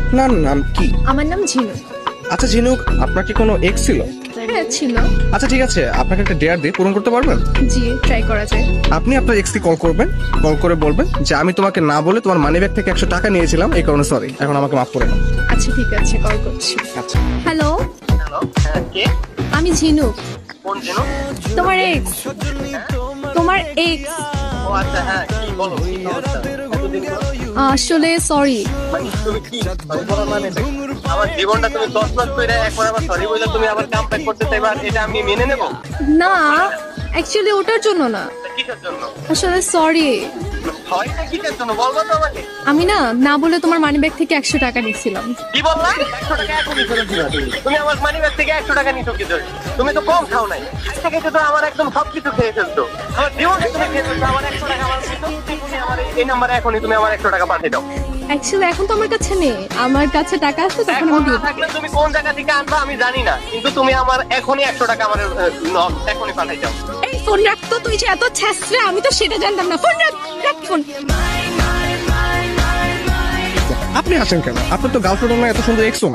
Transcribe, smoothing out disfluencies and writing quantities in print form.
আপনার নাম কি? আমার নাম ঝিনু। আচ্ছা ঝিনুক, আপনার কি কোনো এক্স ছিল? হ্যাঁ ছিল। আচ্ছা ঠিক আছে, আপনাকে একটা ডেয়ার দিয়ে পূরণ করতে পারবেন? জি, ট্রাই করা যায়। আপনি আপনার এক্সকে কল করবেন, কল করে বলবেন যে আমি তোমাকে না বলে তোমার মানি ব্যাগ থেকে 100 টাকা নিয়েছিলাম, এই কারণে সরি, এখন আমাকে মাফ করে দাও। আচ্ছা ঠিক আছে, কল করছি। আচ্ছা। হ্যালো, হ্যালো, হ্যাঁ কে? আমি ঝিনু। কোন জিনু? তোমার এক্স। তোমার এক্স। ও আচ্ছা, হ্যাঁ কি বলো, কি সমস্যা? এতদিন পর? আসলে সরি। মানে তুমি কি sorry বলার মানে কি? আমার জীবনটা তুমি 10 মাস ধরে একবার আবার সরি বলে তুমি আবার কাম ব্যাক করতে চাইবা, আর এটা আমি মেনে নেব? না, অ্যাকচুয়ালি ওটার জন্য না, কিসের জন্য? আসলে সরি। হয়টা কিসের জন্য বলবো তো আমাকে? আমি না বলে তোমার মানি ব্যাগ থেকে 100 টাকা নিয়েছিলাম। কি বললা? 100 টাকা এখনই ফেরত দিবা তুমি? তুমি আমার মানি ব্যাগ থেকে 100 টাকা নিছো কি করে? তুমি তো কম খাও নাই। আজ থেকে তো আমার একদম সবকিছু খেয়ে ফেলতো। আমার জীবনটা তুমি খেয়ে ফেলতো। আমার 100 টাকা আমার দিতো, তুমি আমার এই নাম্বারে এখনই তুমি আমার 100 টাকা পাঠিয়ে দাও। অ্যাকচুয়ালি এখন তো আমার কাছে নেই, আমার কাছে টাকা আসলে তখন এখন আমি না দিয়ে দেব। থাকলে তুমি কোন জায়গা থেকে আনবা আমি জানি না, কিন্তু তুমি আমার এখনই 100 টাকা আমার এখনই পাঠাই দাও। এই ফোন রাখতো, তুই যে এত ছ্যাঁচড়া আমি তো সেটা জানতাম না। ফোন রাখ ফোন। আপনি আসেন কেন? আপনার তো গার্লফ্রেন্ড না, এত সুন্দর এক্সও